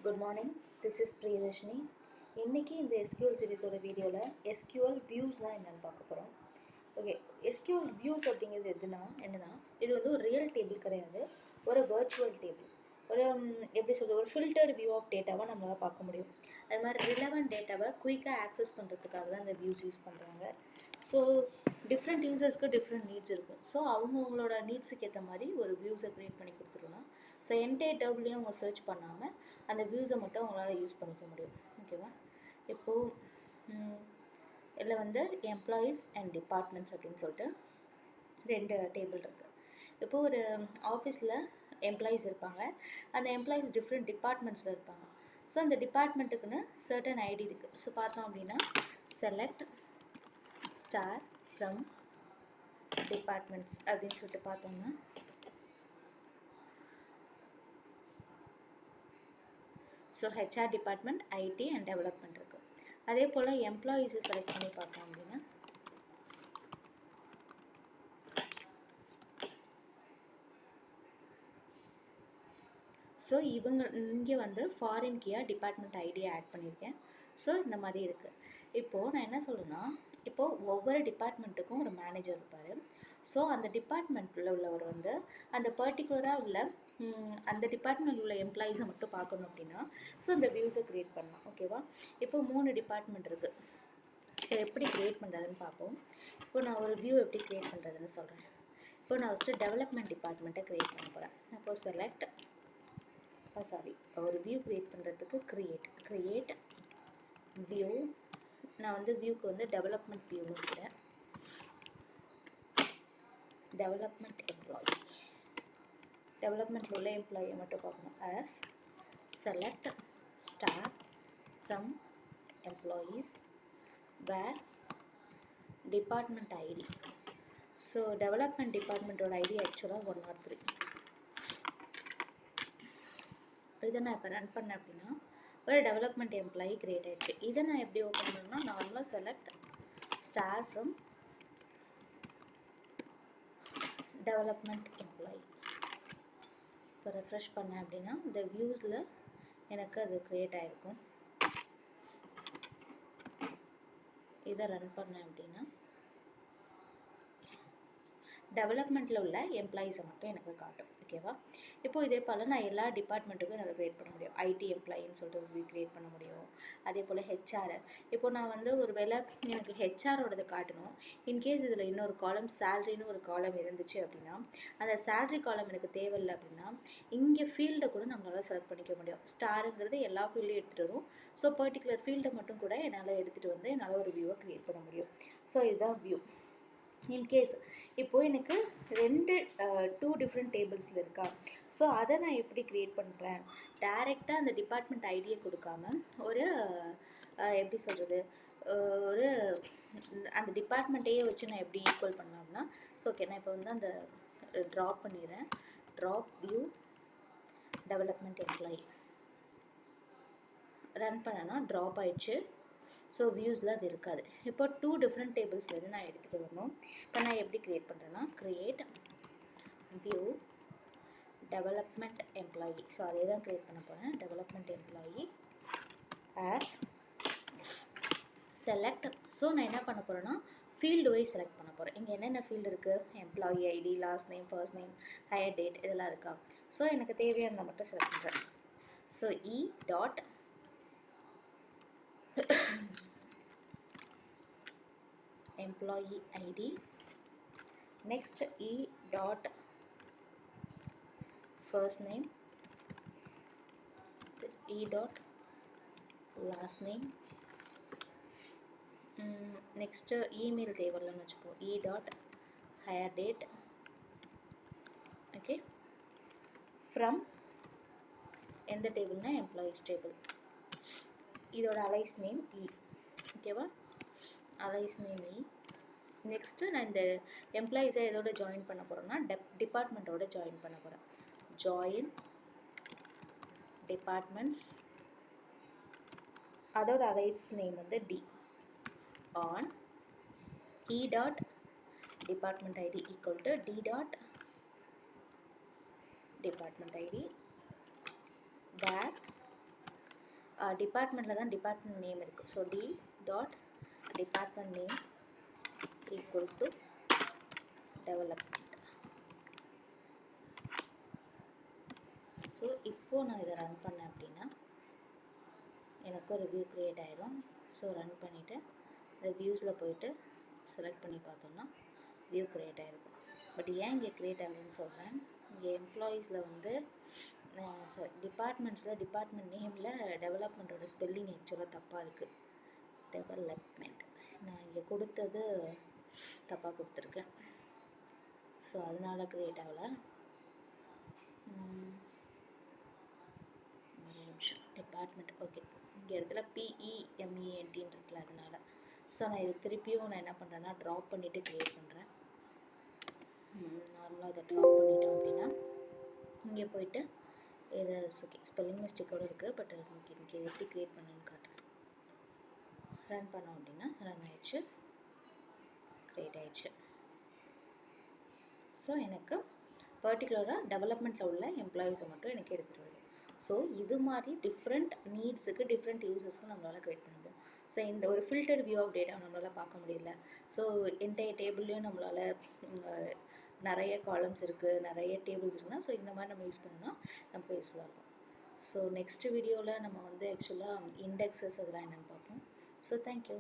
Good morning. This is Priyadashini. இன்னைக்கு இந்த SQL சீரிஸோட வீடியோவில் SQL வியூஸ்னால் என்னென்னு பார்க்க போகிறோம். ஓகே, SQL வியூஸ் அப்படிங்கிறது என்னென்னா இது வந்து ஒரு ரியல் டேபிள் கிடையாது, ஒரு வர்ச்சுவல் டேபிள். ஒரு எப்படி சொல்கிறது, ஒரு ஃபில்டர்டு வியூ ஆஃப் டேட்டாவை நம்மளால் பார்க்க முடியும். அது மாதிரி ரிலவெண்ட் டேட்டாவை குயிக்காக ஆக்சஸ் பண்ணுறதுக்காக தான் இந்த வியூஸ் யூஸ் பண்ணுறாங்க. ஸோ டிஃப்ரெண்ட் யூசர்ஸ்க்கு டிஃப்ரெண்ட் நீட்ஸ் இருக்கும். ஸோ அவங்கவுங்களோட நீட்ஸுக்கு ஏற்ற மாதிரி ஒரு வியூஸை க்ரியேட் பண்ணி கொடுத்துருவோம். ஸோ என்டையர் டேபிளையும் அவங்க சர்ச் பண்ணாமல் அந்த வியூஸை மட்டும் அவங்களால யூஸ் பண்ணிக்க முடியும். ஓகேவா? இப்போது இதில் வந்து எம்ப்ளாயீஸ் அண்ட் டிபார்ட்மெண்ட்ஸ் அப்படின்னு சொல்லிட்டு ரெண்டு டேபிள் இருக்குது. இப்போது ஒரு ஆஃபீஸில் எம்ப்ளாயீஸ் இருப்பாங்க, அந்த எம்ப்ளாயீஸ் டிஃப்ரெண்ட் டிபார்ட்மெண்ட்ஸில் இருப்பாங்க. ஸோ அந்த டிபார்ட்மெண்ட்டுக்குன்னு சர்டன் ஐடி இருக்குது. ஸோ பார்த்தோம் அப்படின்னா செலக்ட் ஸ்டார் ஃப்ரம் டிபார்ட்மெண்ட்ஸ் அப்படின்னு சொல்லிட்டு பார்த்தோம்னா so HR department, IT and development இருக்குது. அதே போல் எம்ப்ளாயீஸை செலக்ட் பண்ணி பார்த்தோம் அப்படின்னா ஸோ இங்கே வந்து ஃபாரின் கீயாக டிபார்ட்மெண்ட் ஐடியை ஆட் பண்ணியிருக்கேன். ஸோ இந்த மாதிரி இருக்குது. இப்போது நான் என்ன சொல்லுன்னா, இப்போது ஒவ்வொரு டிபார்ட்மெண்ட்டுக்கும் ஒரு மேனேஜர் இருப்பார். ஸோ அந்த டிபார்ட்மெண்ட்டில் உள்ளவர் வந்து அந்த பர்டிகுலராக உள்ள அந்த டிபார்ட்மெண்ட் உள்ள எம்ப்ளாயீஸை மட்டும் பார்க்கணும் அப்படின்னா ஸோ அந்த வியூஸை க்ரியேட் பண்ணலாம். ஓகேவா? இப்போது 3 டிபார்ட்மெண்ட் இருக்குது. ஸோ எப்படி க்ரியேட் பண்ணுறதுன்னு பார்ப்போம். இப்போ நான் ஒரு வியூ எப்படி க்ரியேட் பண்ணுறதுன்னு சொல்கிறேன். இப்போ நான் ஃபஸ்ட்டு டெவலப்மெண்ட் டிபார்ட்மெண்ட்டை க்ரியேட் பண்ண போகிறேன். அப்போது செலக்ட் ஒரு வியூ க்ரியேட் பண்ணுறதுக்கு க்ரியேட் வியூ. நான் வந்து வியூக்கு வந்து டெவலப்மெண்ட் வியூன்னு இருக்கிறேன். டெவலப்மெண்ட் எம்ப்ளாயி, டெவலப்மெண்ட்டில் உள்ள எம்ப்ளாயியை மட்டும் பார்க்கணும். As select star from employees where department ID. So development டிபார்ட்மெண்ட்டோட ஐடி ஆக்சுவலாக 103. இதை நான் இப்போ ரன் பண்ணேன் அப்படின்னா ஒரு டெவலப்மெண்ட் எம்ப்ளாயி க்ரியேட் ஆகிடுச்சு. இதை நான் எப்படி ஓப்பன் பண்ணணும்னா நார்மலாக select star from development employee. இப்போ ரெஃப்ரெஷ் பண்ணேன் அப்படின்னா இந்த வியூஸில் எனக்கு அது க்ரியேட் ஆகிருக்கும். இதை ரன் பண்ணேன் அப்படின்னா டெவலப்மெண்ட்டில் உள்ள எம்ப்ளாயீஸை மட்டும் எனக்கு காட்டும். ஓகேவா? இப்போது இதே போல் நான் எல்லா டிபார்ட்மெண்ட்டுக்கும் என்னால் க்ரியேட் பண்ண முடியும். IT எம்ப்ளாயின்னு சொல்லிட்டு ஒரு வியூ க்ரியேட் பண்ண முடியும். அதே போல் HR. இப்போது நான் வந்து ஒரு வேளை எனக்கு HRோடது காட்டணும், இன்கேஸ் இதில் இன்னொரு காலம் சேலரின்னு ஒரு காலம் இருந்துச்சு அப்படின்னா அந்த சேலரி காலம் எனக்கு தேவையில்லை அப்படின்னா இங்கே ஃபீல்டை கூட நம்மளால் செலக்ட் பண்ணிக்க முடியும். ஸ்டாருங்கிறது எல்லா ஃபீல்டையும் எடுத்துகிட்டு வரும். ஸோ பர்டிகுலர் ஃபீல்டை மட்டும் கூட என்னால் எடுத்துகிட்டு வந்து என்னால் ஒரு வியூவை க்ரியேட் பண்ண முடியும். ஸோ இதுதான் வியூ. இன்கேஸ் இப்போது எனக்கு 2 டிஃப்ரெண்ட் டேபிள்ஸில் இருக்கா, ஸோ அதை நான் எப்படி க்ரியேட் பண்ணுறேன், டைரெக்டாக அந்த டிபார்ட்மெண்ட் ஐடியை கொடுக்காம ஒரு எப்படி சொல்கிறது, ஒரு அந்த டிபார்ட்மெண்ட்டையே வச்சு நான் எப்படி ஈக்குவல் பண்ணலாம்னா ஸோ ஓகே, நான் இப்போ வந்து அந்த ட்ராப் பண்ணிடுறேன். Drop view development employee run பண்ணனா ட்ராப் ஆயிடுச்சு. ஸோ வியூஸில் அது இருக்காது. இப்போ 2 டிஃப்ரெண்ட் டேபிள்ஸ்லேருந்து நான் எடுத்துகிட்டு வரணும். இப்போ நான் எப்படி க்ரியேட் பண்ணுறேன்னா create view development employee. So அதே தான் க்ரியேட் பண்ண போகிறேன். Development employee as select. So நான் என்ன பண்ண போகிறேன்னா ஃபீல்டு வைஸ் செலக்ட் பண்ண போகிறேன். இங்கே என்னென்ன ஃபீல்டு இருக்குது, employee ID, last name, first name, hire date இதெல்லாம் இருக்கா. ஸோ எனக்கு தேவையானதை மட்டும் செலக்ட் பண்ணுறேன். So dot employee ID. Next dot first name, dot last name. Next email தேவையில்லைன்னு வச்சுப்போம். dot hire date. Okay, from எந்த டேபிள்னா எம்ப்ளாயீஸ் டேபிள். இதோட அலைஸ் நேம் ஓகேவா, அலைஸ் நேம் நெக்ஸ்ட்டு நான் இந்த எம்ப்ளாயீஸை எதோட ஜாயின் பண்ண போகிறேன்னா டிபார்ட்மெண்ட்டோட ஜாயின் பண்ண போகிறேன். ஜாயின் டிபார்ட்மெண்ட்ஸ், அதோட அலைஸ் நேம் வந்து D on dot department ID equal to D dot department ID where டிபார்ட்மெண்ட்டில் தான் டிபார்ட்மெண்ட் நேம் இருக்குது. So D dot department name equal to development. So இப்போது நான் இதை ரன் பண்ணேன் அப்படின்னா எனக்கு ஒரு வியூ க்ரியேட் ஆகிடும். ஸோ ரன் பண்ணிவிட்டு இந்த வியூஸில் போயிட்டு செலக்ட் பண்ணி பார்த்தோம்னா வியூ க்ரியேட் ஆகிருக்கும். பட் ஏன் இங்கே க்ரியேட் ஆகுதுன்னு சொல்கிறேன். இங்கே எம்ப்ளாயீஸில் வந்து டிபார்ட்மெண்ட்ஸில் டிபார்ட்மெண்ட் நேமில் டெவலப்மெண்ட்டோட ஸ்பெல்லிங் ஆக்சுவலாக தப்பாக இருக்குது. டெவலப்மெண்ட் நான் இங்கே கொடுத்தது தப்பாக கொடுத்துருக்கேன். ஸோ அதனால் க்ரியேட் ஆகலை. ஒரு நிமிஷம். டிபார்ட்மெண்ட் ஓகே, இங்கே இடத்துல PEMENTன்னு இருக்குல்ல, அதனால். ஸோ நான் இது திருப்பியும் நான் என்ன பண்ணுறேன்னா ட்ராப் பண்ணிவிட்டு க்ரியேட் பண்ணுறேன். நார்மலாக இதை ட்ராப் பண்ணிட்டோம் அப்படின்னா இங்கே போயிட்டு இது ஓகே ஸ்பெல்லிங் மிஸ்டேக்கோடு இருக்குது. பட் நமக்கு இங்கே எப்படி க்ரியேட் பண்ணணும்னு காட்டுறேன். ரன் பண்ணோம் அப்படின்னா ரன் ஆயிடுச்சு, க்ரியேட் ஆயிடுச்சு. ஸோ எனக்கு பர்டிகுலராக டெவலப்மெண்ட்டில் உள்ள எம்ப்ளாயீஸை மட்டும் எனக்கு எடுத்துகிட்டு வருது. ஸோ இது மாதிரி டிஃப்ரெண்ட் நீட்ஸுக்கு டிஃப்ரெண்ட் யூசஸ்க்கு நம்மளால் க்ரியேட் பண்ண முடியும். ஸோ இந்த ஒரு ஃபில்டர் வியூ ஆஃப் டேட்டா நம்மளால் பார்க்க முடியல. ஸோ என்டையர் டேபிள்லேயும் நம்மளால் நிறைய காலம்ஸ் இருக்குது, நிறைய டேபிள்ஸ் இருக்குன்னா ஸோ இந்த மாதிரி நம்ம யூஸ் பண்ணோம்னா நமக்கு யூஸ்ஃபுல்லாக இருக்கும். ஸோ நெக்ஸ்ட் வீடியோவில் நம்ம வந்து ஆக்சுவலாக இண்டெக்ஸஸ் அதெல்லாம் என்னென்னு பார்ப்போம். So thank you.